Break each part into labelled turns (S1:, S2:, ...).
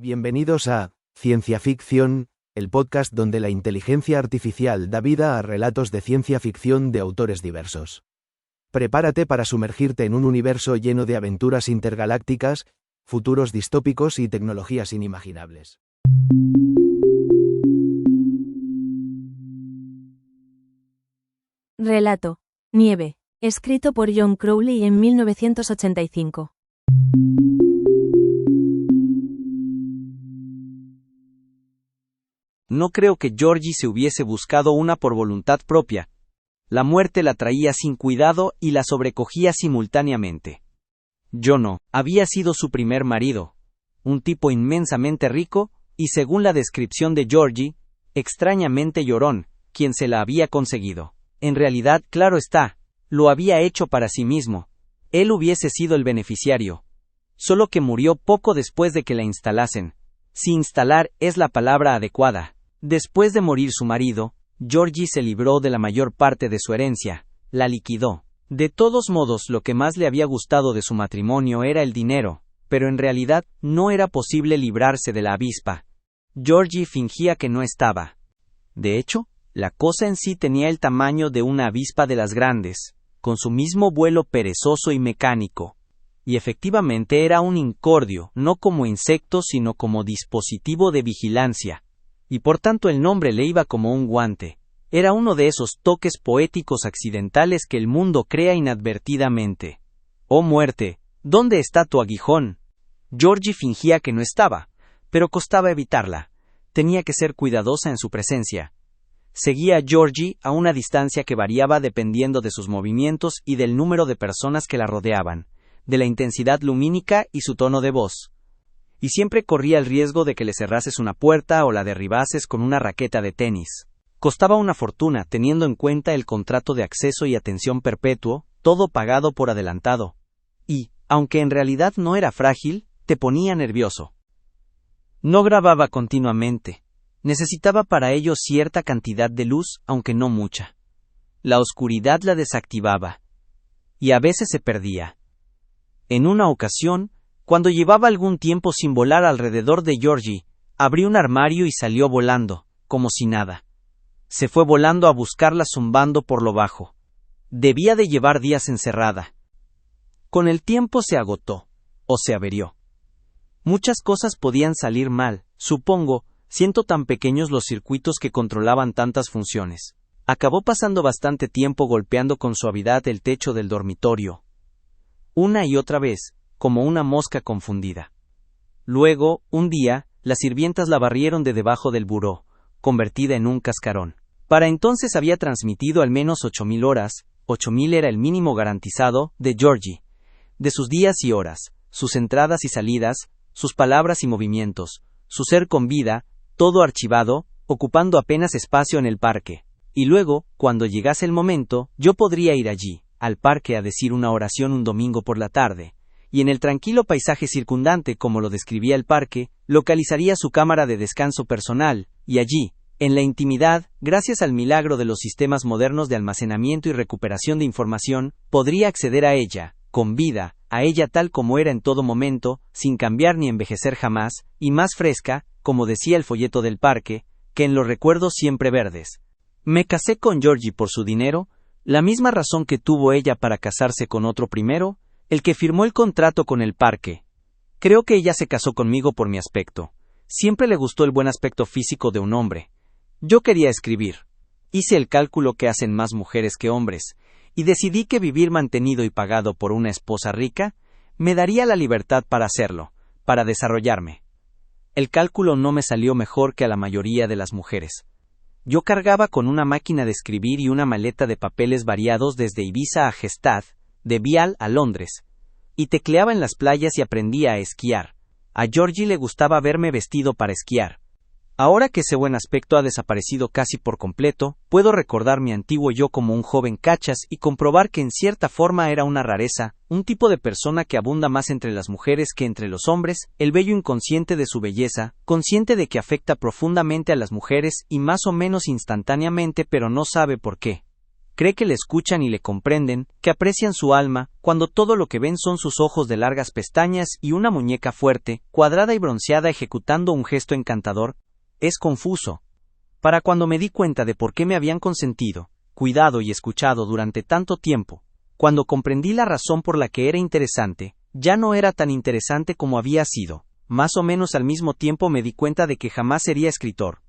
S1: Bienvenidos a Ciencia Ficción, el podcast donde la inteligencia artificial da vida a relatos de ciencia ficción de autores diversos. Prepárate para sumergirte en un universo lleno de aventuras intergalácticas, futuros distópicos y tecnologías inimaginables.
S2: Relato: Nieve, escrito por John Crowley en 1985.
S3: No creo que Georgie se hubiese buscado una por voluntad propia. La muerte la traía sin cuidado y la sobrecogía simultáneamente. Yo no, había sido su primer marido, un tipo inmensamente rico, y según la descripción de Georgie, extrañamente llorón, quien se la había conseguido. En realidad, claro está, lo había hecho para sí mismo. Él hubiese sido el beneficiario. Solo que murió poco después de que la instalasen. Si instalar es la palabra adecuada. Después de morir su marido, Georgie se libró de la mayor parte de su herencia, la liquidó. De todos modos, lo que más le había gustado de su matrimonio era el dinero, pero en realidad no era posible librarse de la avispa. Georgie fingía que no estaba. De hecho, la cosa en sí tenía el tamaño de una avispa de las grandes, con su mismo vuelo perezoso y mecánico. Y efectivamente era un incordio, no como insecto sino como dispositivo de vigilancia. Y por tanto el nombre le iba como un guante. Era uno de esos toques poéticos accidentales que el mundo crea inadvertidamente. ¡Oh muerte! ¿Dónde está tu aguijón? Georgie fingía que no estaba, pero costaba evitarla. Tenía que ser cuidadosa en su presencia. Seguía a Georgie a una distancia que variaba dependiendo de sus movimientos y del número de personas que la rodeaban, de la intensidad lumínica y su tono de voz. Y siempre corría el riesgo de que le cerrases una puerta o la derribases con una raqueta de tenis. Costaba una fortuna teniendo en cuenta el contrato de acceso y atención perpetuo, todo pagado por adelantado. Y, aunque en realidad no era frágil, te ponía nervioso. No grababa continuamente. Necesitaba para ello cierta cantidad de luz, aunque no mucha. La oscuridad la desactivaba. Y a veces se perdía. En una ocasión, cuando llevaba algún tiempo sin volar alrededor de Georgie, abrió un armario y salió volando, como si nada. Se fue volando a buscarla zumbando por lo bajo. Debía de llevar días encerrada. Con el tiempo se agotó, o se averió. Muchas cosas podían salir mal, supongo, siendo tan pequeños los circuitos que controlaban tantas funciones. Acabó pasando bastante tiempo golpeando con suavidad el techo del dormitorio. Una y otra vez, como una mosca confundida. Luego, un día, las sirvientas la barrieron de debajo del buró, convertida en un cascarón. Para entonces había transmitido al menos 8.000 horas, 8.000 era el mínimo garantizado, de Georgie, de sus días y horas, sus entradas y salidas, sus palabras y movimientos, su ser con vida, todo archivado, ocupando apenas espacio en el parque. Y luego, cuando llegase el momento, yo podría ir allí, al parque a decir una oración un domingo por la tarde, y en el tranquilo paisaje circundante como lo describía el parque, localizaría su cámara de descanso personal, y allí, en la intimidad, gracias al milagro de los sistemas modernos de almacenamiento y recuperación de información, podría acceder a ella, con vida, a ella tal como era en todo momento, sin cambiar ni envejecer jamás, y más fresca, como decía el folleto del parque, que en los recuerdos siempre verdes. Me casé con Georgie por su dinero, la misma razón que tuvo ella para casarse con otro primero, el que firmó el contrato con el parque. Creo que ella se casó conmigo por mi aspecto. Siempre le gustó el buen aspecto físico de un hombre. Yo quería escribir. Hice el cálculo que hacen más mujeres que hombres, y decidí que vivir mantenido y pagado por una esposa rica, me daría la libertad para hacerlo, para desarrollarme. El cálculo no me salió mejor que a la mayoría de las mujeres. Yo cargaba con una máquina de escribir y una maleta de papeles variados desde Ibiza a Gestad, de Vial a Londres, y tecleaba en las playas y aprendía a esquiar. A Georgie le gustaba verme vestido para esquiar. Ahora que ese buen aspecto ha desaparecido casi por completo, puedo recordar mi antiguo yo como un joven cachas y comprobar que en cierta forma era una rareza, un tipo de persona que abunda más entre las mujeres que entre los hombres, el bello inconsciente de su belleza, consciente de que afecta profundamente a las mujeres y más o menos instantáneamente pero no sabe por qué. Cree que le escuchan y le comprenden, que aprecian su alma, cuando todo lo que ven son sus ojos de largas pestañas y una muñeca fuerte, cuadrada y bronceada ejecutando un gesto encantador. Es confuso. Para cuando me di cuenta de por qué me habían consentido, cuidado y escuchado durante tanto tiempo, cuando comprendí la razón por la que era interesante, ya no era tan interesante como había sido. Más o menos al mismo tiempo me di cuenta de que jamás sería escritor.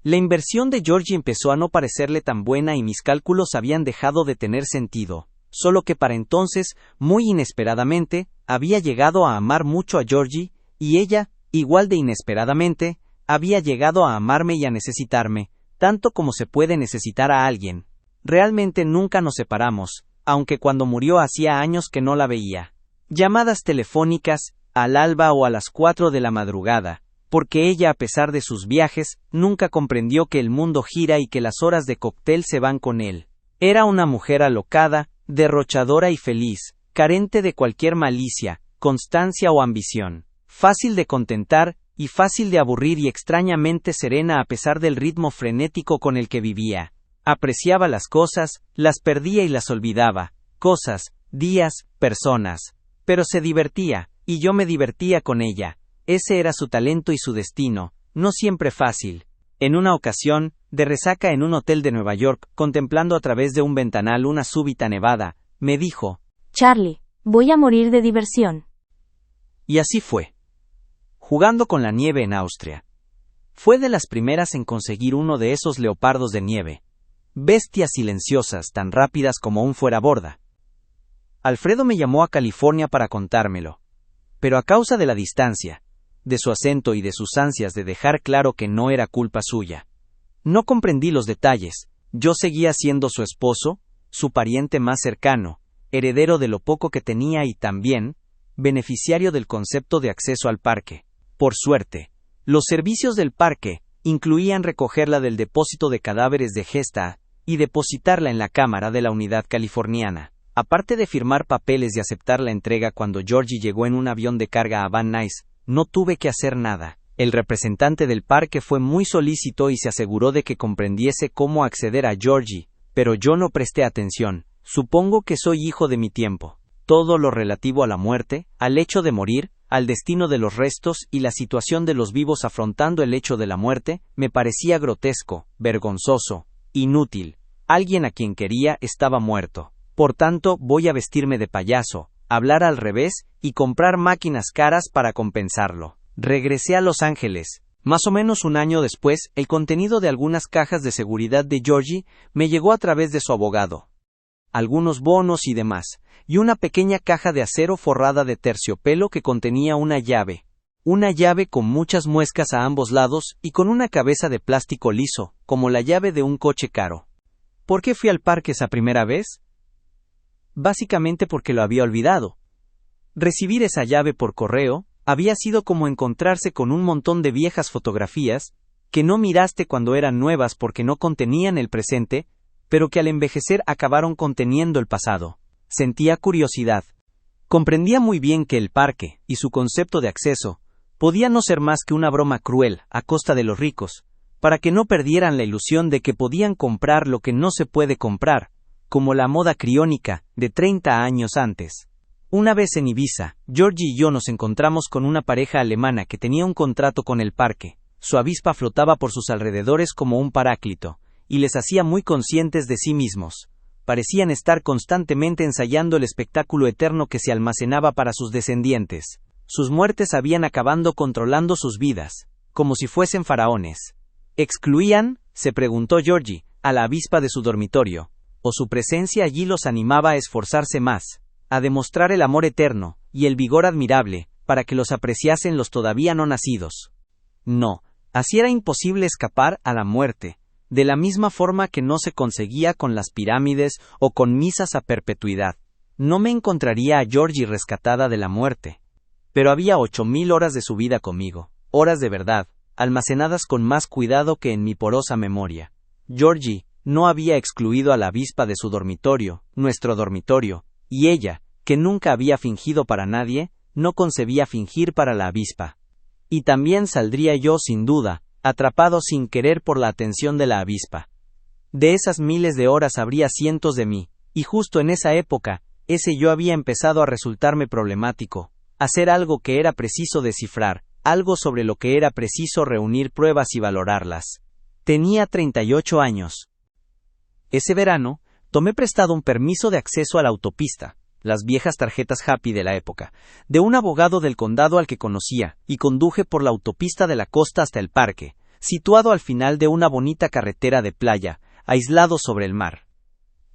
S3: La inversión de Georgie empezó a no parecerle tan buena y mis cálculos habían dejado de tener sentido, solo que para entonces, muy inesperadamente, había llegado a amar mucho a Georgie, y ella, igual de inesperadamente, había llegado a amarme y a necesitarme, tanto como se puede necesitar a alguien. Realmente nunca nos separamos, aunque cuando murió hacía años que no la veía. Llamadas telefónicas, al alba o a las 4 de la madrugada, porque ella, a pesar de sus viajes, nunca comprendió que el mundo gira y que las horas de cóctel se van con él. Era una mujer alocada, derrochadora y feliz, carente de cualquier malicia, constancia o ambición, fácil de contentar y fácil de aburrir y extrañamente serena a pesar del ritmo frenético con el que vivía. Apreciaba las cosas, las perdía y las olvidaba, cosas, días, personas. Pero se divertía, y yo me divertía con ella. Ese era su talento y su destino, no siempre fácil. En una ocasión, de resaca en un hotel de Nueva York, contemplando a través de un ventanal una súbita nevada, me dijo:
S2: Charlie, voy a morir de diversión.
S3: Y así fue. Jugando con la nieve en Austria. Fue de las primeras en conseguir uno de esos leopardos de nieve. Bestias silenciosas, tan rápidas como un fueraborda. Alfredo me llamó a California para contármelo. Pero a causa de la distancia, de su acento y de sus ansias de dejar claro que no era culpa suya, no comprendí los detalles. Yo seguía siendo su esposo, su pariente más cercano, heredero de lo poco que tenía y también beneficiario del concepto de acceso al parque. Por suerte, los servicios del parque incluían recogerla del depósito de cadáveres de Gesta y depositarla en la cámara de la unidad californiana. Aparte de firmar papeles y aceptar la entrega cuando Georgie llegó en un avión de carga a Van Nuys, no tuve que hacer nada. El representante del parque fue muy solícito y se aseguró de que comprendiese cómo acceder a Georgie, pero yo no presté atención. Supongo que soy hijo de mi tiempo. Todo lo relativo a la muerte, al hecho de morir, al destino de los restos y la situación de los vivos afrontando el hecho de la muerte, me parecía grotesco, vergonzoso, inútil. Alguien a quien quería estaba muerto. Por tanto, voy a vestirme de payaso, hablar al revés y comprar máquinas caras para compensarlo. Regresé a Los Ángeles. Más o menos un año después, el contenido de algunas cajas de seguridad de Georgie me llegó a través de su abogado. Algunos bonos y demás, y una pequeña caja de acero forrada de terciopelo que contenía una llave con muchas muescas a ambos lados y con una cabeza de plástico liso, como la llave de un coche caro. ¿Por qué fui al parque esa primera vez? Básicamente porque lo había olvidado. Recibir esa llave por correo había sido como encontrarse con un montón de viejas fotografías que no miraste cuando eran nuevas porque no contenían el presente, pero que al envejecer acabaron conteniendo el pasado. Sentía curiosidad. Comprendía muy bien que el parque, y su concepto de acceso, podía no ser más que una broma cruel a costa de los ricos, para que no perdieran la ilusión de que podían comprar lo que no se puede comprar, como la moda criónica de 30 años antes. Una vez en Ibiza, Georgie y yo nos encontramos con una pareja alemana que tenía un contrato con el parque. Su avispa flotaba por sus alrededores como un paráclito, y les hacía muy conscientes de sí mismos. Parecían estar constantemente ensayando el espectáculo eterno que se almacenaba para sus descendientes. Sus muertes habían acabando controlando sus vidas, como si fuesen faraones. ¿Excluían, se preguntó Georgie, a la avispa de su dormitorio, o su presencia allí los animaba a esforzarse más, a demostrar el amor eterno y el vigor admirable, para que los apreciasen los todavía no nacidos? No, así era imposible escapar a la muerte, de la misma forma que no se conseguía con las pirámides o con misas a perpetuidad. No me encontraría a Georgie rescatada de la muerte. Pero había 8000 horas de su vida conmigo, horas de verdad, almacenadas con más cuidado que en mi porosa memoria. Georgie no había excluido a la avispa de su dormitorio, nuestro dormitorio, y ella, que nunca había fingido para nadie, no concebía fingir para la avispa. Y también saldría yo sin duda, atrapado sin querer por la atención de la avispa. De esas miles de horas habría cientos de mí, y justo en esa época, ese yo había empezado a resultarme problemático, hacer algo que era preciso descifrar, algo sobre lo que era preciso reunir pruebas y valorarlas. Tenía 38 años. Ese verano, tomé prestado un permiso de acceso a la autopista, las viejas tarjetas Happy de la época, de un abogado del condado al que conocía, y conduje por la autopista de la costa hasta el parque, situado al final de una bonita carretera de playa, aislado sobre el mar.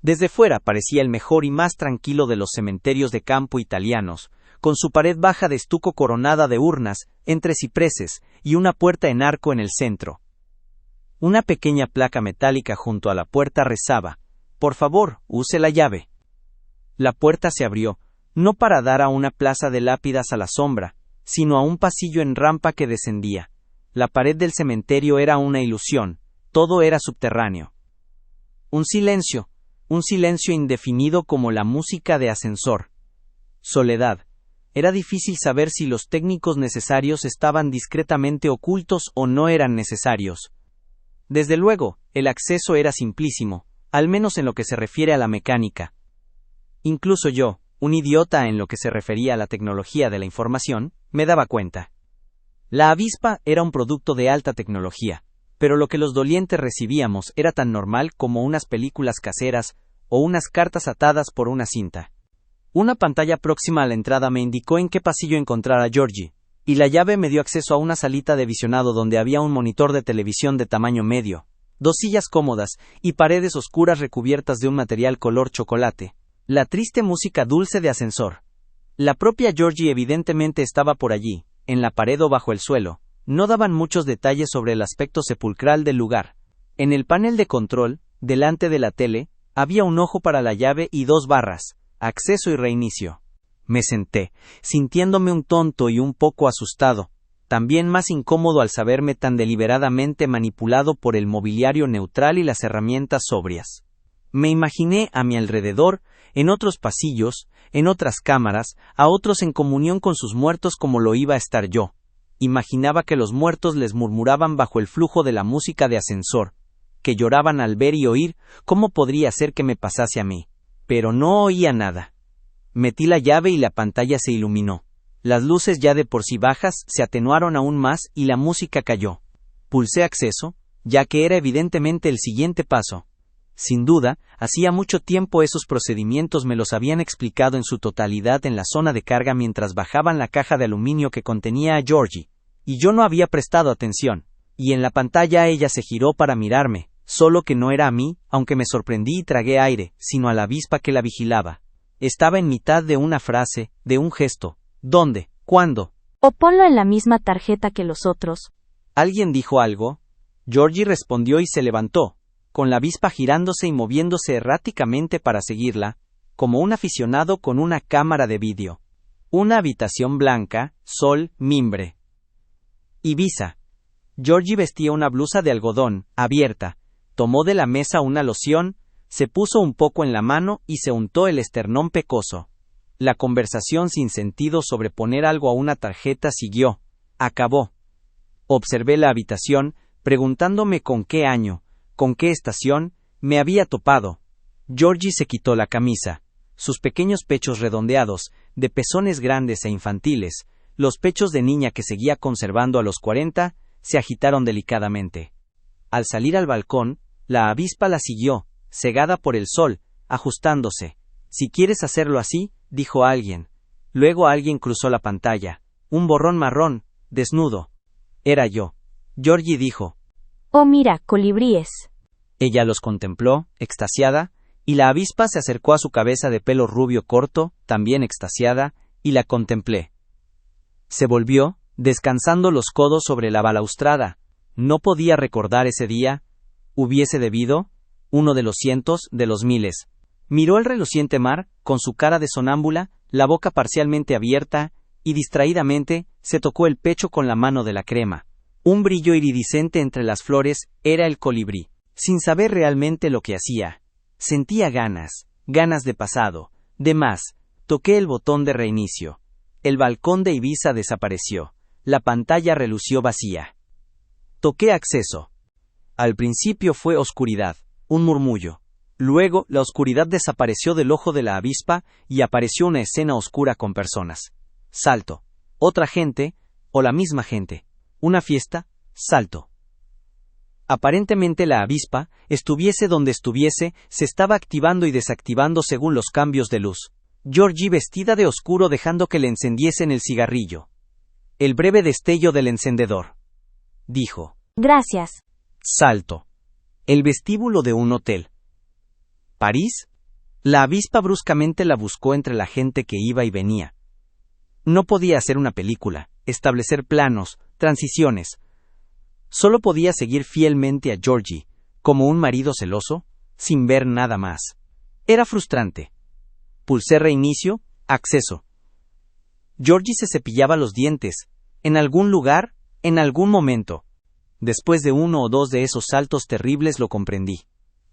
S3: Desde fuera parecía el mejor y más tranquilo de los cementerios de campo italianos, con su pared baja de estuco coronada de urnas, entre cipreses, y una puerta en arco en el centro. Una pequeña placa metálica junto a la puerta rezaba: «Por favor, use la llave». La puerta se abrió, no para dar a una plaza de lápidas a la sombra, sino a un pasillo en rampa que descendía. La pared del cementerio era una ilusión, todo era subterráneo. Un silencio indefinido como la música de ascensor. Soledad. Era difícil saber si los técnicos necesarios estaban discretamente ocultos o no eran necesarios. Desde luego, el acceso era simplísimo, al menos en lo que se refiere a la mecánica. Incluso yo, un idiota en lo que se refería a la tecnología de la información, me daba cuenta. La avispa era un producto de alta tecnología, pero lo que los dolientes recibíamos era tan normal como unas películas caseras o unas cartas atadas por una cinta. Una pantalla próxima a la entrada me indicó en qué pasillo encontrar a Georgie, y la llave me dio acceso a una salita de visionado donde había un monitor de televisión de tamaño medio, 2 sillas cómodas y paredes oscuras recubiertas de un material color chocolate. La triste música dulce de ascensor. La propia Georgie evidentemente estaba por allí, en la pared o bajo el suelo. No daban muchos detalles sobre el aspecto sepulcral del lugar. En el panel de control, delante de la tele, había un ojo para la llave y 2 barras, acceso y reinicio. Me senté, sintiéndome un tonto y un poco asustado, también más incómodo al saberme tan deliberadamente manipulado por el mobiliario neutral y las herramientas sobrias. Me imaginé a mi alrededor, en otros pasillos, en otras cámaras, a otros en comunión con sus muertos como lo iba a estar yo. Imaginaba que los muertos les murmuraban bajo el flujo de la música de ascensor, que lloraban al ver y oír cómo podría ser que me pasase a mí. Pero no oía nada. Metí la llave y la pantalla se iluminó. Las luces ya de por sí bajas se atenuaron aún más y la música cayó. Pulsé acceso, ya que era evidentemente el siguiente paso. Sin duda, hacía mucho tiempo esos procedimientos me los habían explicado en su totalidad en la zona de carga mientras bajaban la caja de aluminio que contenía a Georgie, y yo no había prestado atención, y en la pantalla ella se giró para mirarme, solo que no era a mí, aunque me sorprendí y tragué aire, sino a la avispa que la vigilaba. Estaba en mitad de una frase, de un gesto. ¿Dónde? ¿Cuándo?
S2: O ponlo en la misma tarjeta que los otros.
S3: ¿Alguien dijo algo? Georgie respondió y se levantó, con la avispa girándose y moviéndose erráticamente para seguirla, como un aficionado con una cámara de vídeo. Una habitación blanca, sol, mimbre. Ibiza. Georgie vestía una blusa de algodón, abierta, tomó de la mesa una loción, se puso un poco en la mano y se untó el esternón pecoso. La conversación sin sentido sobre poner algo a una tarjeta siguió. Acabó. Observé la habitación, preguntándome con qué año, con qué estación, me había topado. Georgie se quitó la camisa. Sus pequeños pechos redondeados, de pezones grandes e infantiles, los pechos de niña que seguía conservando a los 40, se agitaron delicadamente. Al salir al balcón, la avispa la siguió, cegada por el sol, ajustándose. «Si quieres hacerlo así», dijo alguien. Luego alguien cruzó la pantalla. Un borrón marrón, desnudo. Era yo. Georgie dijo:
S2: «Oh, mira, colibríes».
S3: Ella los contempló, extasiada, y la avispa se acercó a su cabeza de pelo rubio corto, también extasiada, y la contemplé. Se volvió, descansando los codos sobre la balaustrada. No podía recordar ese día. ¿Hubiese debido? Uno de los cientos, de los miles. Miró el reluciente mar, con su cara de sonámbula, la boca parcialmente abierta, y distraídamente, se tocó el pecho con la mano de la crema. Un brillo iridiscente entre las flores era el colibrí. Sin saber realmente lo que hacía. Sentía ganas de pasado, de más. Toqué el botón de reinicio. El balcón de Ibiza desapareció. La pantalla relució vacía. Toqué acceso. Al principio fue oscuridad. un murmullo. Luego, la oscuridad desapareció del ojo de la avispa y apareció una escena oscura con personas. Salto. Otra gente, o la misma gente. Una fiesta, salto. Aparentemente la avispa, estuviese donde estuviese, se estaba activando y desactivando según los cambios de luz. Georgie vestida de oscuro dejando que le encendiesen el cigarrillo. El breve destello del encendedor. Dijo.
S2: Gracias.
S3: Salto. El vestíbulo de un hotel. ¿París? La avispa bruscamente la buscó entre la gente que iba y venía. No podía hacer una película, establecer planos, transiciones. Solo podía seguir fielmente a Georgie, como un marido celoso, sin ver nada más. Era frustrante. Pulsé reinicio, acceso. Georgie se cepillaba los dientes, en algún lugar, en algún momento. Después de uno o dos de esos saltos terribles lo comprendí.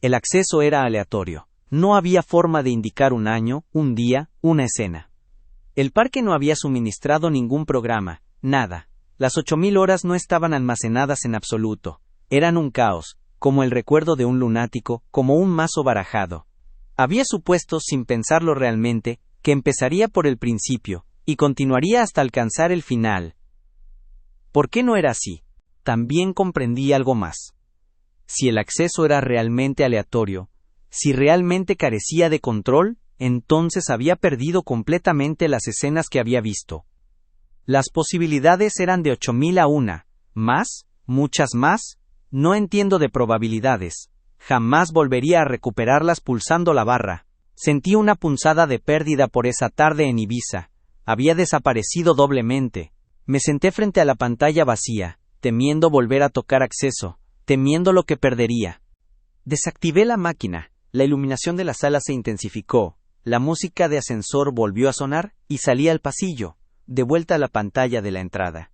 S3: El acceso era aleatorio. No había forma de indicar un año, un día, una escena. El parque no había suministrado ningún programa, nada. Las 8000 horas no estaban almacenadas en absoluto. Eran un caos, como el recuerdo de un lunático, como un mazo barajado. Había supuesto, sin pensarlo realmente, que empezaría por el principio, y continuaría hasta alcanzar el final. ¿Por qué no era así? También comprendí algo más. Si el acceso era realmente aleatorio, si realmente carecía de control, entonces había perdido completamente las escenas que había visto. Las posibilidades eran de 8000 a 1, más, muchas más, no entiendo de probabilidades. Jamás volvería a recuperarlas pulsando la barra. Sentí una punzada de pérdida por esa tarde en Ibiza. Había desaparecido doblemente. Me senté frente a la pantalla vacía, temiendo volver a tocar acceso, temiendo lo que perdería. Desactivé la máquina, la iluminación de la sala se intensificó, la música de ascensor volvió a sonar y salí al pasillo, de vuelta a la pantalla de la entrada.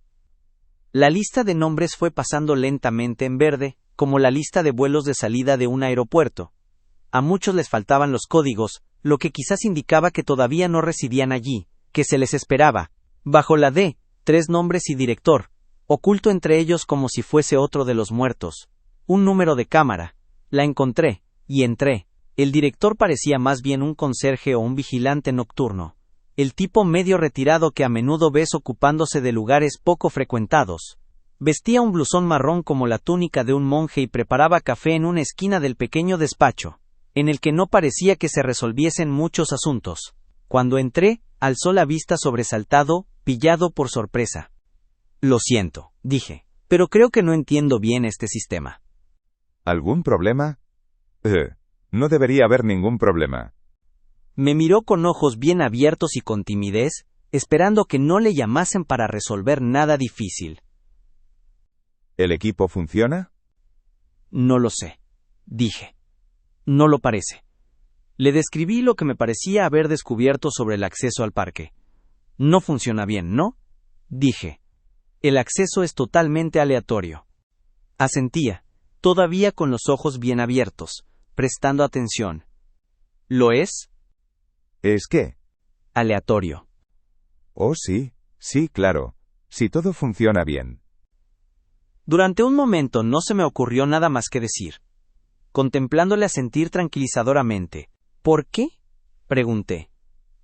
S3: La lista de nombres fue pasando lentamente en verde, como la lista de vuelos de salida de un aeropuerto. A muchos les faltaban los códigos, lo que quizás indicaba que todavía no residían allí, que se les esperaba. Bajo la D, 3 nombres y director, oculto entre ellos como si fuese otro de los muertos. Un número de cámara. La encontré, y entré. El director parecía más bien un conserje o un vigilante nocturno. El tipo medio retirado que a menudo ves ocupándose de lugares poco frecuentados. Vestía un blusón marrón como la túnica de un monje y preparaba café en una esquina del pequeño despacho, en el que no parecía que se resolviesen muchos asuntos. Cuando entré, alzó la vista sobresaltado, pillado por sorpresa. Lo siento, dije, pero creo que no entiendo bien este sistema.
S4: ¿Algún problema? No debería haber ningún problema.
S3: Me miró con ojos bien abiertos y con timidez, esperando que no le llamasen para resolver nada difícil.
S4: ¿El equipo funciona?
S3: No lo sé, dije. No lo parece. Le describí lo que me parecía haber descubierto sobre el acceso al parque. No funciona bien, ¿no? Dije. El acceso es totalmente aleatorio. Asentía, todavía con los ojos bien abiertos, prestando atención. ¿Lo es?
S4: ¿Es qué?
S3: Aleatorio.
S4: Oh, sí, claro. Si todo funciona bien.
S3: Durante un momento no se me ocurrió nada más que decir. Contemplándole asentir tranquilizadoramente. ¿Por qué? Pregunté.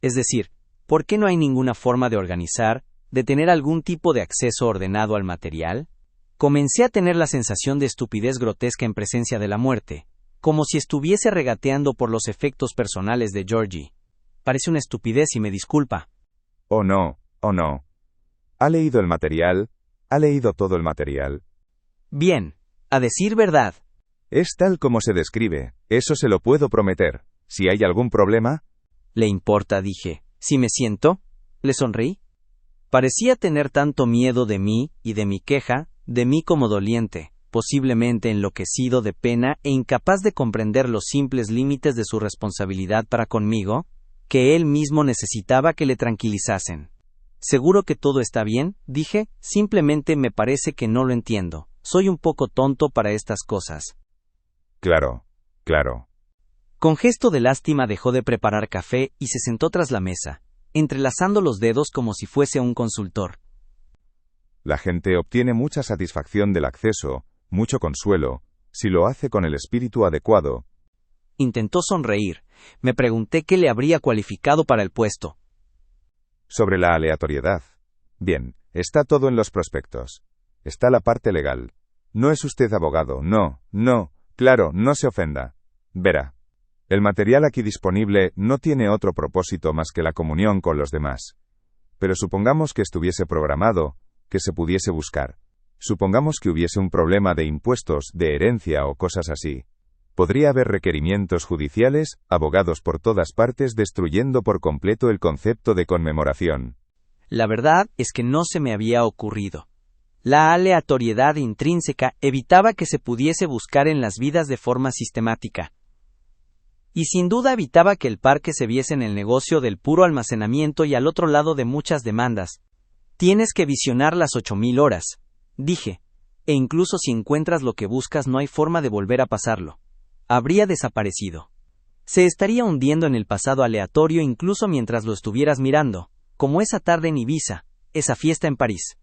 S3: Es decir, ¿por qué no hay ninguna forma de organizar, de tener algún tipo de acceso ordenado al material? Comencé a tener la sensación de estupidez grotesca en presencia de la muerte, como si estuviese regateando por los efectos personales de Georgie. Parece una estupidez y me disculpa.
S4: Oh no. ¿Ha leído el material? ¿Ha leído todo el material?
S3: Bien, a decir verdad.
S4: Es tal como se describe, eso se lo puedo prometer. Si hay algún problema...
S3: ¿Le importa? Dije. ¿Si me siento? Le sonreí. Parecía tener tanto miedo de mí y de mi queja, de mí como doliente, posiblemente enloquecido de pena e incapaz de comprender los simples límites de su responsabilidad para conmigo, que él mismo necesitaba que le tranquilizasen. ¿Seguro que todo está bien? Dije, simplemente me parece que no lo entiendo. Soy un poco tonto para estas cosas.
S4: Claro.
S3: Con gesto de lástima dejó de preparar café y se sentó tras la mesa, entrelazando los dedos como si fuese un consultor.
S4: La gente obtiene mucha satisfacción del acceso, mucho consuelo, si lo hace con el espíritu adecuado,
S3: Intentó sonreír. Me pregunté qué le habría cualificado para el puesto.
S4: Sobre la aleatoriedad. Bien, está todo en los prospectos. Está la parte legal. No es usted abogado, no, claro, no se ofenda. Verá. El material aquí disponible no tiene otro propósito más que la comunión con los demás. Pero supongamos que estuviese programado, que se pudiese buscar. Supongamos que hubiese un problema de impuestos, de herencia o cosas así. Podría haber requerimientos judiciales, abogados por todas partes destruyendo por completo el concepto de conmemoración.
S3: La verdad es que no se me había ocurrido. La aleatoriedad intrínseca evitaba que se pudiese buscar en las vidas de forma sistemática. Y sin duda evitaba que el parque se viese en el negocio del puro almacenamiento y al otro lado de muchas demandas. Tienes que visionar las 8000 horas, dije, e incluso si encuentras lo que buscas no hay forma de volver a pasarlo. Habría desaparecido. Se estaría hundiendo en el pasado aleatorio incluso mientras lo estuvieras mirando, como esa tarde en Ibiza, esa fiesta en París.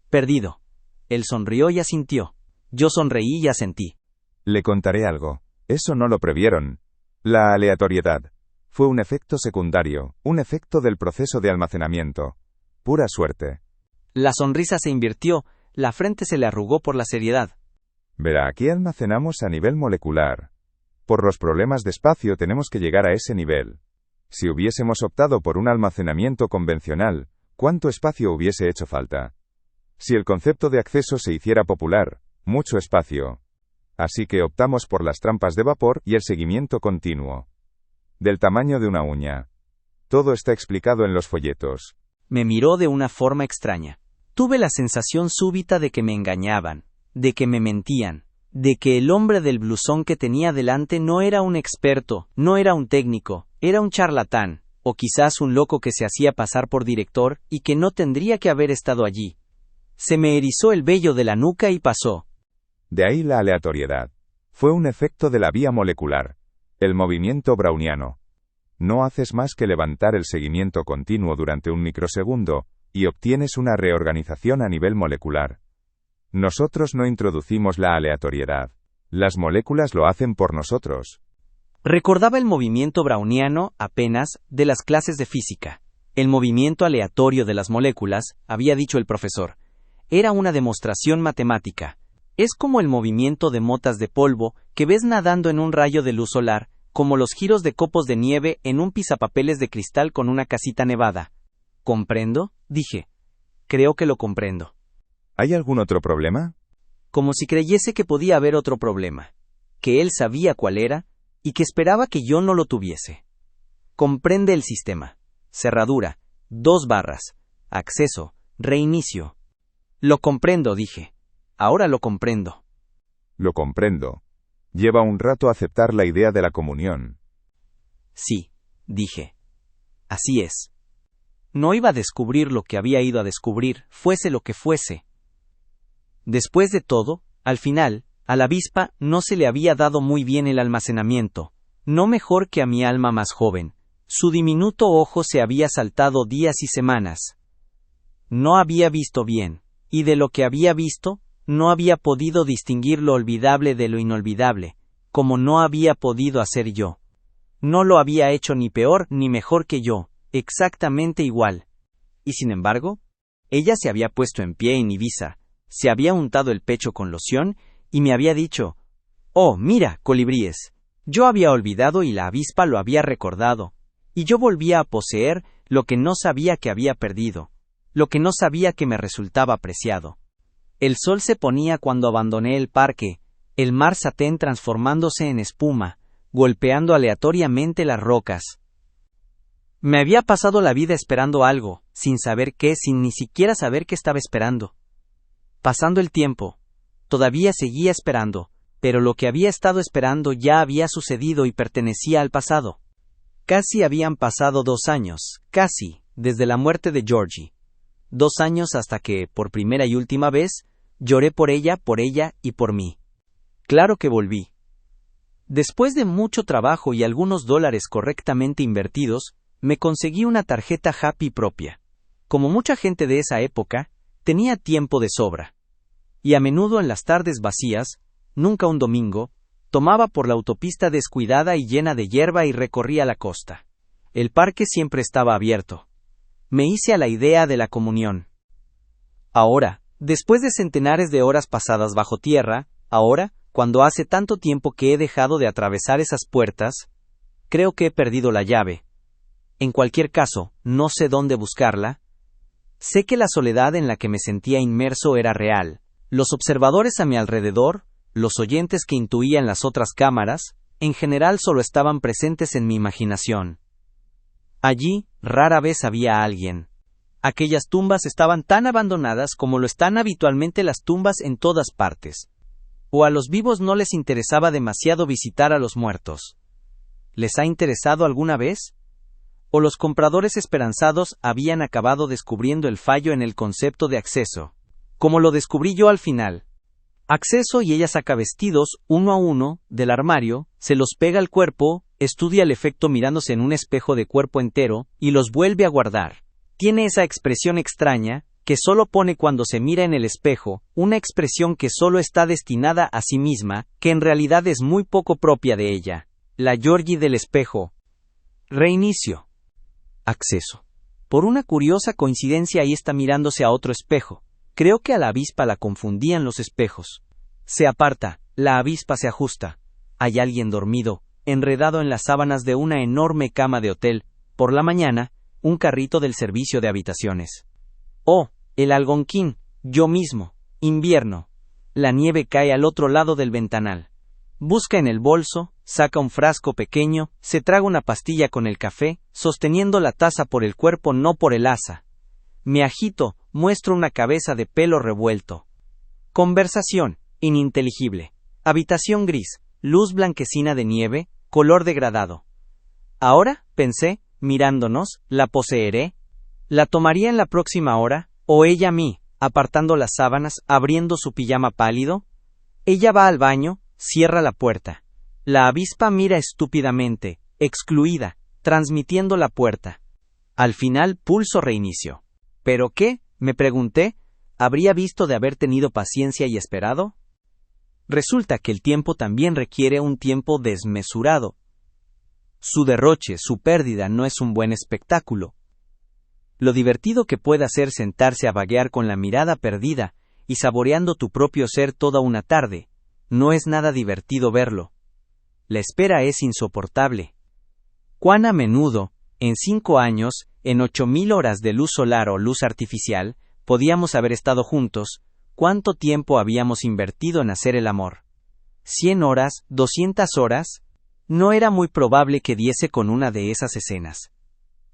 S3: Perdido. Él sonrió y asintió. Yo sonreí y asentí.
S4: Le contaré algo. Eso no lo previeron. La aleatoriedad fue un efecto secundario, un efecto del proceso de almacenamiento. Pura suerte.
S3: La sonrisa se invirtió, la frente se le arrugó por la seriedad.
S4: Verá, aquí almacenamos a nivel molecular. Por los problemas de espacio tenemos que llegar a ese nivel. Si hubiésemos optado por un almacenamiento convencional, ¿cuánto espacio hubiese hecho falta? Si el concepto de acceso se hiciera popular, mucho espacio. Así que optamos por las trampas de vapor y el seguimiento continuo. Del tamaño de una uña. Todo está explicado en los folletos.
S3: Me miró de una forma extraña. Tuve la sensación súbita de que me engañaban, de que me mentían, de que el hombre del blusón que tenía delante no era un experto, no era un técnico, era un charlatán, o quizás un loco que se hacía pasar por director y que no tendría que haber estado allí. Se me erizó el vello de la nuca y pasó.
S4: De ahí la aleatoriedad. Fue un efecto de la vía molecular. El movimiento browniano. No haces más que levantar el seguimiento continuo durante un microsegundo, y obtienes una reorganización a nivel molecular. Nosotros no introducimos la aleatoriedad. Las moléculas lo hacen por nosotros.
S3: Recordaba el movimiento browniano, apenas, de las clases de física. El movimiento aleatorio de las moléculas, había dicho el profesor, era una demostración matemática. Es como el movimiento de motas de polvo que ves nadando en un rayo de luz solar, como los giros de copos de nieve en un pisapapeles de cristal con una casita nevada. ¿Comprendo?, dije. Creo que lo comprendo.
S4: ¿Hay algún otro problema?
S3: Como si creyese que podía haber otro problema. Que él sabía cuál era, y que esperaba que yo no lo tuviese. Comprende el sistema. Cerradura. 2 barras. Acceso. Reinicio. Lo comprendo, dije. Ahora lo comprendo.
S4: Lo comprendo. Lleva un rato aceptar la idea de la comunión.
S3: Sí, dije. Así es. No iba a descubrir lo que había ido a descubrir, fuese lo que fuese. Después de todo, al final, a la avispa no se le había dado muy bien el almacenamiento, no mejor que a mi alma más joven. Su diminuto ojo se había saltado días y semanas. No había visto bien, y de lo que había visto, no había podido distinguir lo olvidable de lo inolvidable, como no había podido hacer yo. No lo había hecho ni peor ni mejor que yo, exactamente igual. Y sin embargo, ella se había puesto en pie en Ibiza, se había untado el pecho con loción, y me había dicho, «Oh, mira, colibríes». Yo había olvidado y la avispa lo había recordado, y yo volvía a poseer lo que no sabía que había perdido, lo que no sabía que me resultaba preciado. El sol se ponía cuando abandoné el parque, el mar satén transformándose en espuma, golpeando aleatoriamente las rocas. Me había pasado la vida esperando algo, sin saber qué, sin ni siquiera saber qué estaba esperando. Pasando el tiempo, todavía seguía esperando, pero lo que había estado esperando ya había sucedido y pertenecía al pasado. Casi habían pasado 2 años, casi, desde la muerte de Georgie. 2 años hasta que, por primera y última vez, lloré por ella y por mí. Claro que volví. Después de mucho trabajo y algunos dólares correctamente invertidos, me conseguí una tarjeta Happy propia. Como mucha gente de esa época, tenía tiempo de sobra. Y a menudo en las tardes vacías, nunca un domingo, Tomaba por la autopista descuidada y llena de hierba y recorría la costa. El parque siempre estaba abierto. Me hice a la idea de la comunión. Ahora, después de centenares de horas pasadas bajo tierra, ahora, cuando hace tanto tiempo que he dejado de atravesar esas puertas, creo que he perdido la llave. En cualquier caso, no sé dónde buscarla. Sé que la soledad en la que me sentía inmerso era real. Los observadores a mi alrededor, los oyentes que intuía en las otras cámaras, en general solo estaban presentes en mi imaginación. Allí, rara vez había alguien. Aquellas tumbas estaban tan abandonadas como lo están habitualmente las tumbas en todas partes. O a los vivos no les interesaba demasiado visitar a los muertos. ¿Les ha interesado alguna vez? ¿O los compradores esperanzados habían acabado descubriendo el fallo en el concepto de acceso? Como lo descubrí yo al final. Acceso y ella saca vestidos, uno a uno, del armario, se los pega al cuerpo, estudia el efecto mirándose en un espejo de cuerpo entero, y los vuelve a guardar. Tiene esa expresión extraña, que solo pone cuando se mira en el espejo, una expresión que solo está destinada a sí misma, que en realidad es muy poco propia de ella. La Georgie del espejo. Reinicio. Acceso. Por una curiosa coincidencia ahí está mirándose a otro espejo. Creo que a la avispa la confundían los espejos. Se aparta, la avispa se ajusta. Hay alguien dormido, enredado en las sábanas de una enorme cama de hotel. Por la mañana, un carrito del servicio de habitaciones. Oh, el Algonquín, yo mismo, invierno. La nieve cae al otro lado del ventanal. Busca en el bolso, saca un frasco pequeño, se traga una pastilla con el café, sosteniendo la taza por el cuerpo, no por el asa. Me agito, muestro una cabeza de pelo revuelto. Conversación, ininteligible. Habitación gris, luz blanquecina de nieve, color degradado. Ahora, pensé, mirándonos, la poseeré. La tomaría en la próxima hora, o ella a mí, apartando las sábanas, abriendo su pijama pálido. Ella va al baño, cierra la puerta. La avispa mira estúpidamente, excluida, transmitiendo la puerta. Al final pulso reinicio. ¿Pero qué? Me pregunté. ¿Habría visto de haber tenido paciencia y esperado? Resulta que el tiempo también requiere un tiempo desmesurado. Su derroche, su pérdida no es un buen espectáculo. Lo divertido que puede ser sentarse a vaguear con la mirada perdida y saboreando tu propio ser toda una tarde, no es nada divertido verlo. La espera es insoportable. ¿Cuán a menudo, en 5 años, en 8.000 horas de luz solar o luz artificial, podíamos haber estado juntos? ¿Cuánto tiempo habíamos invertido en hacer el amor? ¿100 horas? ¿200 horas? No era muy probable que diese con una de esas escenas.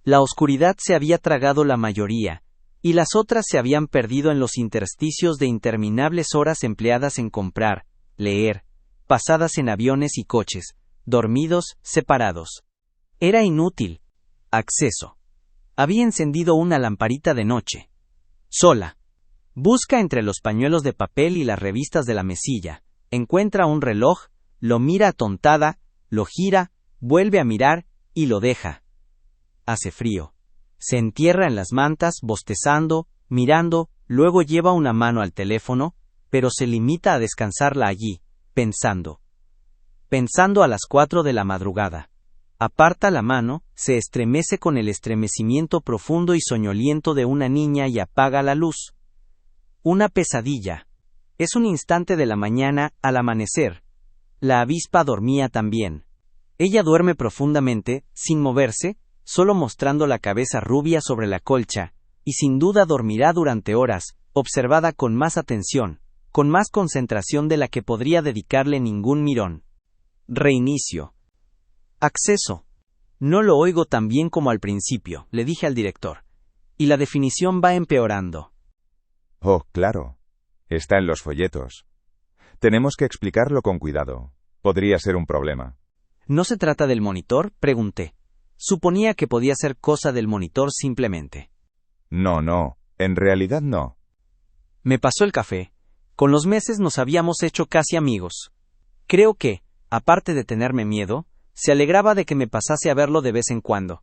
S3: La oscuridad se había tragado la mayoría, y las otras se habían perdido en los intersticios de interminables horas empleadas en comprar, leer, pasadas en aviones y coches, dormidos, separados. Era inútil. Acceso. Había encendido una lamparita de noche. Sola. Busca entre los pañuelos de papel y las revistas de la mesilla. Encuentra un reloj, lo mira atontada, lo gira, vuelve a mirar, y lo deja. Hace frío. Se entierra en las mantas, bostezando, mirando, luego lleva una mano al teléfono, pero se limita a descansarla allí, pensando. Pensando a las 4 de la madrugada. Aparta la mano, se estremece con el estremecimiento profundo y soñoliento de una niña y apaga la luz. Una pesadilla. Es un instante de la mañana, al amanecer. La avispa dormía también. Ella duerme profundamente, sin moverse, solo mostrando la cabeza rubia sobre la colcha, y sin duda dormirá durante horas, observada con más atención, con más concentración de la que podría dedicarle ningún mirón. Reinicio. Acceso. No lo oigo tan bien como al principio, le dije al director. Y la definición va empeorando.
S4: Oh, claro. Está en los folletos. Tenemos que explicarlo con cuidado. Podría ser un problema.
S3: ¿No se trata del monitor?, pregunté. Suponía que podía ser cosa del monitor simplemente.
S4: No, en realidad no.
S3: Me pasó el café. Con los meses nos habíamos hecho casi amigos. Creo que, aparte de tenerme miedo, se alegraba de que me pasase a verlo de vez en cuando.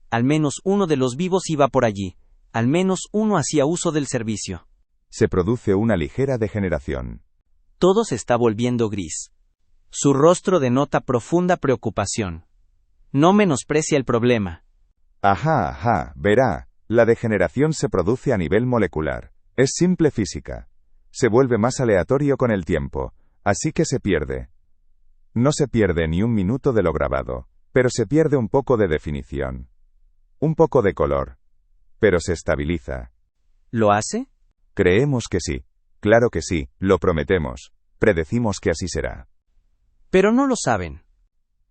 S3: Al menos uno de los vivos iba por allí. Al menos uno hacía uso del servicio.
S4: Se produce una ligera degeneración.
S3: Todo se está volviendo gris. Su rostro denota profunda preocupación. No menosprecia el problema.
S4: Ajá, verá, la degeneración se produce a nivel molecular. Es simple física. Se vuelve más aleatorio con el tiempo, así que se pierde. No se pierde ni un minuto de lo grabado, pero se pierde un poco de definición. Un poco de color. Pero se estabiliza.
S3: ¿Lo hace?
S4: Creemos que sí. Claro que sí, lo prometemos. Predecimos que así será.
S3: Pero no lo saben.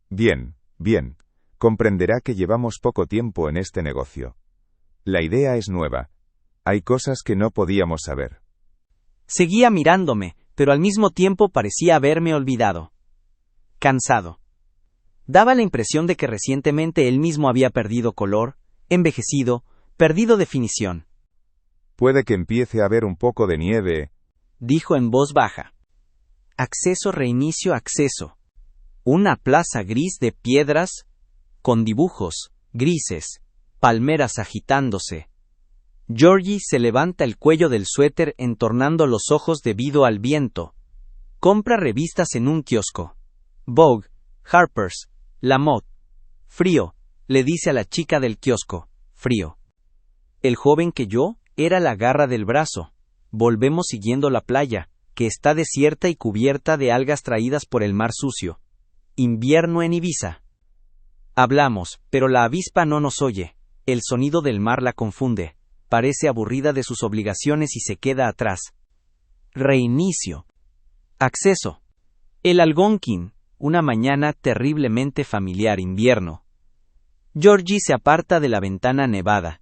S4: Bien. Comprenderá que llevamos poco tiempo en este negocio. La idea es nueva. Hay cosas que no podíamos saber.
S3: Seguía mirándome, pero al mismo tiempo parecía haberme olvidado. Cansado. Daba la impresión de que recientemente él mismo había perdido color, envejecido, perdido definición.
S4: Puede que empiece a haber un poco de nieve,
S3: dijo en voz baja. Acceso, reinicio, acceso. Una plaza gris de piedras, con dibujos, grises, palmeras agitándose. Georgie se levanta el cuello del suéter entornando los ojos debido al viento. Compra revistas en un kiosco. Vogue, Harper's, La Mode. Frío, le dice a la chica del kiosco. Frío. El joven que yo, era la garra del brazo. Volvemos siguiendo la playa, que está desierta y cubierta de algas traídas por el mar sucio. Invierno en Ibiza. Hablamos, pero la avispa no nos oye. El sonido del mar la confunde. Parece aburrida de sus obligaciones y se queda atrás. Reinicio. Acceso. El Algonquin, una mañana terriblemente familiar invierno. Georgie se aparta de la ventana nevada.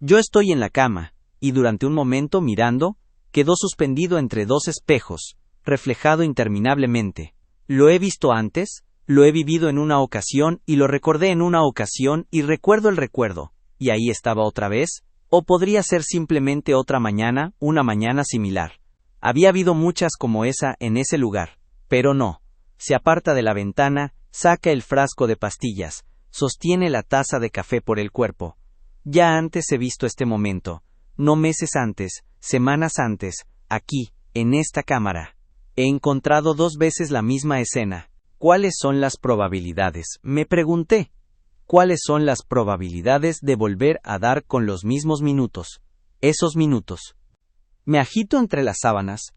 S3: Yo estoy en la cama, y durante un momento mirando, quedó suspendido entre dos espejos, reflejado interminablemente. Lo he visto antes, lo he vivido en una ocasión y lo recordé en una ocasión y recuerdo el recuerdo, y ahí estaba otra vez, o podría ser simplemente otra mañana, una mañana similar. Había habido muchas como esa en ese lugar, pero no. Se aparta de la ventana, saca el frasco de pastillas, sostiene la taza de café por el cuerpo. Ya antes he visto este momento, no meses antes, semanas antes, aquí, en esta cámara. He encontrado 2 veces la misma escena. ¿Cuáles son las probabilidades?, me pregunté. ¿Cuáles son las probabilidades de volver a dar con los mismos minutos? Esos minutos. Me agito entre las sábanas.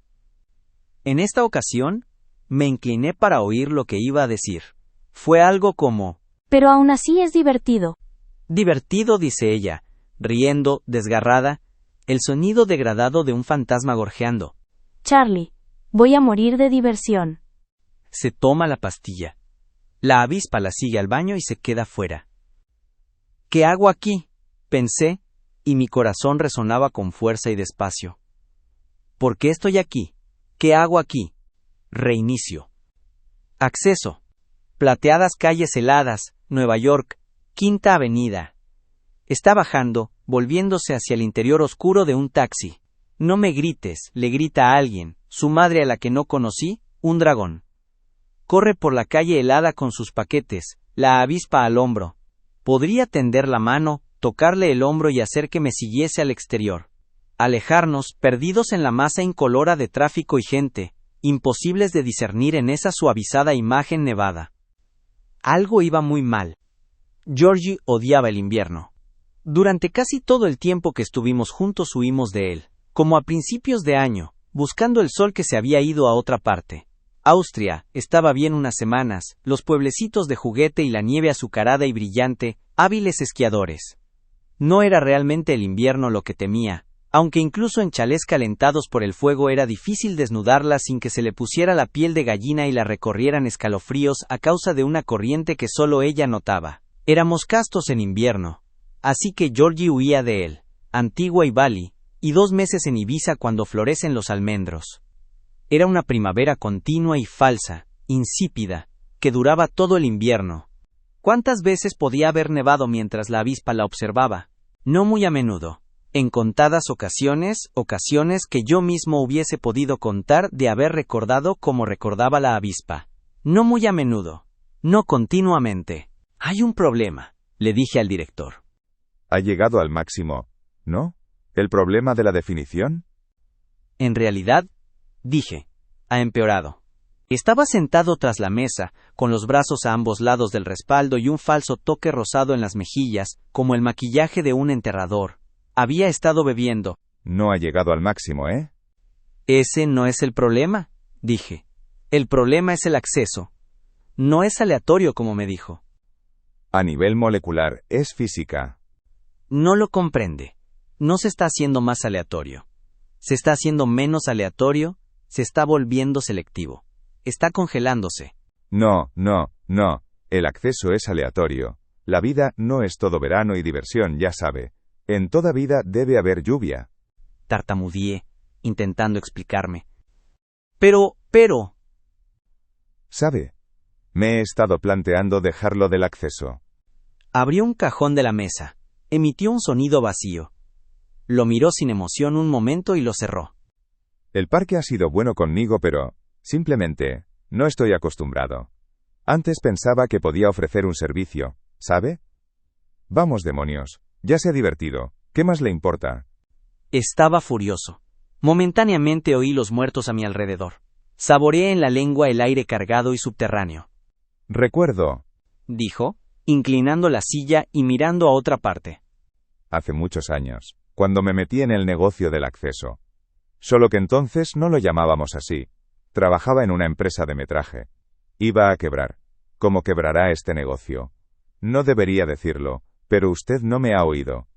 S3: En esta ocasión, me incliné para oír lo que iba a decir. Fue algo como:
S2: Pero aún así es divertido.
S3: Divertido, dice ella, riendo, desgarrada, el sonido degradado de un fantasma gorjeando.
S2: Charlie, voy a morir de diversión.
S3: Se toma la pastilla. La avispa la sigue al baño y se queda fuera. ¿Qué hago aquí?, pensé, y mi corazón resonaba con fuerza y despacio. ¿Por qué estoy aquí? ¿Qué hago aquí? Reinicio. Acceso. Plateadas calles heladas, Nueva York, Quinta Avenida. Está bajando, volviéndose hacia el interior oscuro de un taxi. No me grites, le grita a alguien, su madre a la que no conocí, un dragón. Corre por la calle helada con sus paquetes, la avispa al hombro. Podría tender la mano, tocarle el hombro y hacer que me siguiese al exterior. Alejarnos, perdidos en la masa incolora de tráfico y gente, imposibles de discernir en esa suavizada imagen nevada. Algo iba muy mal. Georgie odiaba el invierno. Durante casi todo el tiempo que estuvimos juntos huimos de él, como a principios de año, buscando el sol que se había ido a otra parte. Austria, estaba bien unas semanas, los pueblecitos de juguete y la nieve azucarada y brillante, hábiles esquiadores. No era realmente el invierno lo que temía, aunque incluso en chalés calentados por el fuego era difícil desnudarla sin que se le pusiera la piel de gallina y la recorrieran escalofríos a causa de una corriente que solo ella notaba. Éramos castos en invierno, así que Georgie huía de él, Antigua y Bali, y 2 meses en Ibiza cuando florecen los almendros. Era una primavera continua y falsa, insípida, que duraba todo el invierno. ¿Cuántas veces podía haber nevado mientras la avispa la observaba? No muy a menudo. En contadas ocasiones que yo mismo hubiese podido contar de haber recordado como recordaba la avispa. No muy a menudo. No continuamente. Hay un problema, le dije al director.
S4: Ha llegado al máximo, ¿no? ¿El problema de la definición?
S3: En realidad, dije, ha empeorado. Estaba sentado tras la mesa, con los brazos a ambos lados del respaldo y un falso toque rosado en las mejillas, como el maquillaje de un enterrador. Había estado bebiendo.
S4: No ha llegado al máximo, ¿eh?
S3: Ese no es el problema, dije. El problema es el acceso. No es aleatorio, como me dijo.
S4: A nivel molecular, es física.
S3: No lo comprende. No se está haciendo más aleatorio. Se está haciendo menos aleatorio, se está volviendo selectivo. Está congelándose.
S4: No. El acceso es aleatorio. La vida no es todo verano y diversión, ya sabe. En toda vida debe haber lluvia.
S3: Tartamudeé, intentando explicarme. Pero...
S4: ¿Sabe? Me he estado planteando dejarlo del acceso.
S3: Abrió un cajón de la mesa. Emitió un sonido vacío. Lo miró sin emoción un momento y lo cerró.
S4: El parque ha sido bueno conmigo, pero, simplemente, no estoy acostumbrado. Antes pensaba que podía ofrecer un servicio, ¿sabe? Vamos, demonios, ya se ha divertido, ¿qué más le importa?
S3: Estaba furioso. Momentáneamente oí los muertos a mi alrededor. Saboreé en la lengua el aire cargado y subterráneo.
S4: Recuerdo,
S3: dijo, inclinando la silla y mirando a otra parte.
S4: Hace muchos años, cuando me metí en el negocio del acceso. Solo que entonces no lo llamábamos así. Trabajaba en una empresa de metraje. Iba a quebrar. ¿Cómo quebrará este negocio? No debería decirlo, pero usted no me ha oído.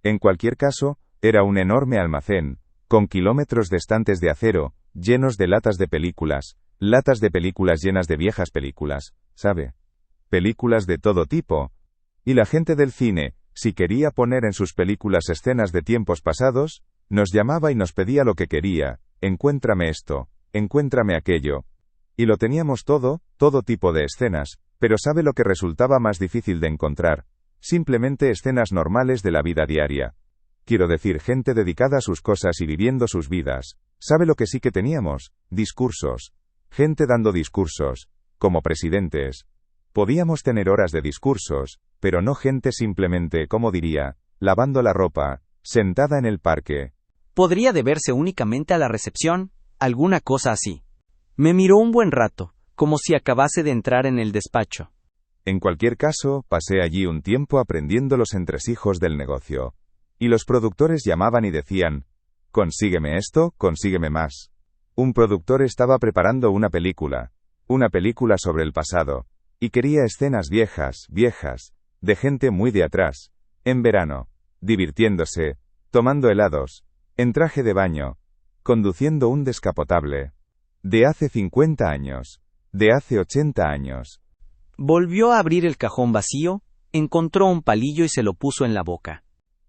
S4: En cualquier caso, era un enorme almacén, con kilómetros de estantes de acero, llenos de latas de películas llenas de viejas películas, ¿sabe? Películas de todo tipo. Y la gente del cine, si quería poner en sus películas escenas de tiempos pasados, nos llamaba y nos pedía lo que quería, encuéntrame esto, encuéntrame aquello. Y lo teníamos todo tipo de escenas, pero ¿sabe lo que resultaba más difícil de encontrar? Simplemente escenas normales de la vida diaria. Quiero decir, gente dedicada a sus cosas y viviendo sus vidas. ¿Sabe lo que sí que teníamos? Discursos. Gente dando discursos. Como presidentes. Podíamos tener horas de discursos, pero no gente simplemente, como diría, lavando la ropa, sentada en el parque.
S3: Podría deberse únicamente a la recepción, alguna cosa así. Me miró un buen rato, como si acabase de entrar en el despacho.
S4: En cualquier caso, pasé allí un tiempo aprendiendo los entresijos del negocio. Y los productores llamaban y decían, consígueme esto, consígueme más. Un productor estaba preparando una película sobre el pasado, y quería escenas viejas, de gente muy de atrás, en verano, divirtiéndose, tomando helados, en traje de baño, conduciendo un descapotable. De hace 50 años, de hace 80 años.
S3: Volvió a abrir el cajón vacío, encontró un palillo y se lo puso en la boca.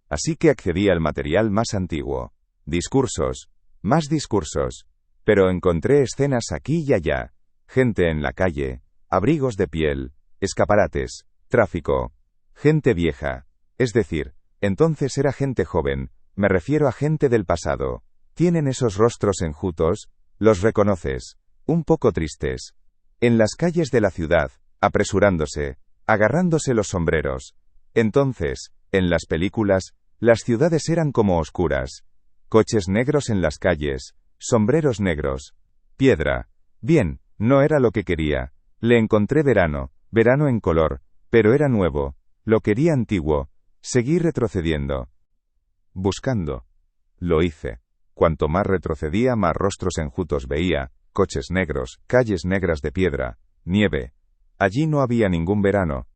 S4: Así que accedí al material más antiguo. Discursos, más discursos. Pero encontré escenas aquí y allá. Gente en la calle, abrigos de piel, escaparates, tráfico. Gente vieja. Es decir, entonces era gente joven, me refiero a gente del pasado. Tienen esos rostros enjutos, los reconoces, un poco tristes. En las calles de la ciudad, apresurándose, agarrándose los sombreros. Entonces, en las películas, las ciudades eran como oscuras. Coches negros en las calles, sombreros negros. Piedra. Bien, no era lo que quería. Le encontré verano en color, pero era nuevo. Lo quería antiguo. Seguí retrocediendo. Buscando. Lo hice. Cuanto más retrocedía, más rostros enjutos veía, coches negros, calles negras de piedra, nieve. Allí no había ningún verano.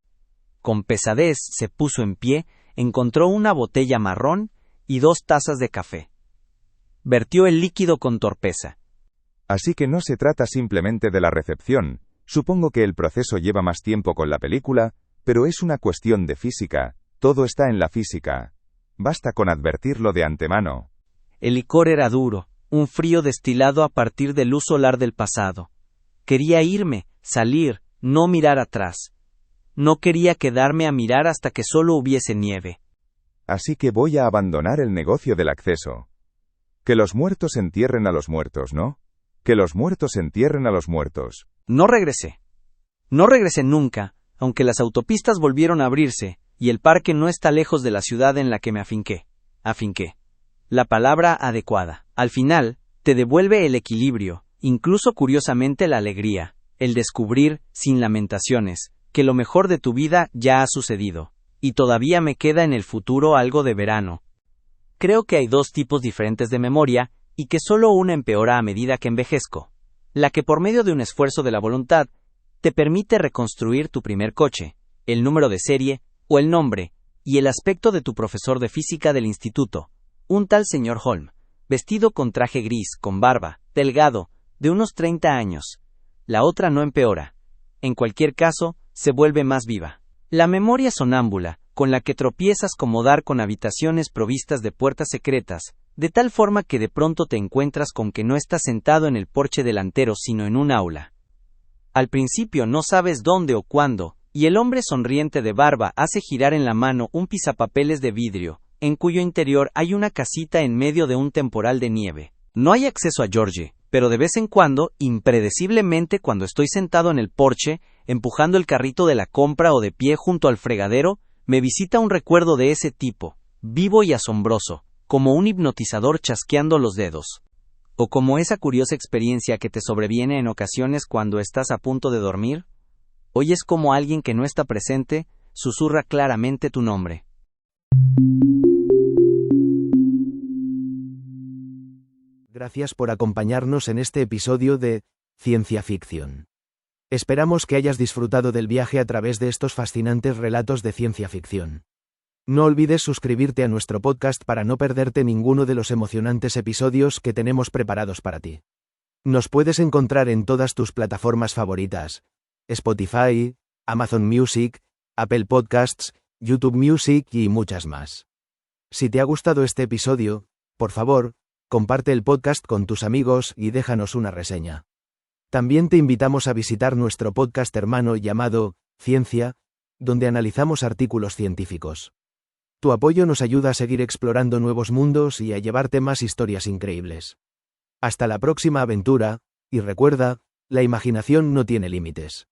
S3: Con pesadez se puso en pie, encontró una botella marrón y 2 tazas de café. Vertió el líquido con torpeza.
S4: Así que no se trata simplemente de la recepción. Supongo que el proceso lleva más tiempo con la película, pero es una cuestión de física. Todo está en la física. Basta con advertirlo de antemano.
S3: El licor era duro, un frío destilado a partir de luz solar del pasado. Quería irme, salir, no mirar atrás. No quería quedarme a mirar hasta que solo hubiese nieve.
S4: Así que voy a abandonar el negocio del acceso. Que los muertos entierren a los muertos, ¿no? Que los muertos entierren a los muertos.
S3: No regresé. No regresé nunca, aunque las autopistas volvieron a abrirse, y el parque no está lejos de la ciudad en la que me afinqué. La palabra adecuada. Al final, te devuelve el equilibrio, Incluso curiosamente la alegría, el descubrir, sin lamentaciones, que lo mejor de tu vida ya ha sucedido, y todavía me queda en el futuro algo de verano. Creo que hay dos tipos diferentes de memoria, y que solo una empeora a medida que envejezco. La que por medio de un esfuerzo de la voluntad, te permite reconstruir tu primer coche, el número de serie, o el nombre, y el aspecto de tu profesor de física del instituto, un tal señor Holm, vestido con traje gris, con barba, delgado, de unos 30 años. La otra no empeora. En cualquier caso, se vuelve más viva. La memoria sonámbula, con la que tropiezas como dar con habitaciones provistas de puertas secretas, de tal forma que de pronto te encuentras con que no estás sentado en el porche delantero sino en un aula. Al principio no sabes dónde o cuándo, y el hombre sonriente de barba hace girar en la mano un pisapapeles de vidrio, en cuyo interior hay una casita en medio de un temporal de nieve. No hay acceso a George, pero de vez en cuando, impredeciblemente cuando estoy sentado en el porche, empujando el carrito de la compra o de pie junto al fregadero, me visita un recuerdo de ese tipo, vivo y asombroso, como un hipnotizador chasqueando los dedos. O como esa curiosa experiencia que te sobreviene en ocasiones cuando estás a punto de dormir. Oyes como alguien que no está presente, susurra claramente tu nombre.
S1: Gracias por acompañarnos en este episodio de Ciencia Ficción. Esperamos que hayas disfrutado del viaje a través de estos fascinantes relatos de ciencia ficción. No olvides suscribirte a nuestro podcast para no perderte ninguno de los emocionantes episodios que tenemos preparados para ti. Nos puedes encontrar en todas tus plataformas favoritas: Spotify, Amazon Music, Apple Podcasts, YouTube Music y muchas más. Si te ha gustado este episodio, por favor, comparte el podcast con tus amigos y déjanos una reseña. También te invitamos a visitar nuestro podcast hermano llamado Ciencia, donde analizamos artículos científicos. Tu apoyo nos ayuda a seguir explorando nuevos mundos y a llevarte más historias increíbles. Hasta la próxima aventura, y recuerda, la imaginación no tiene límites.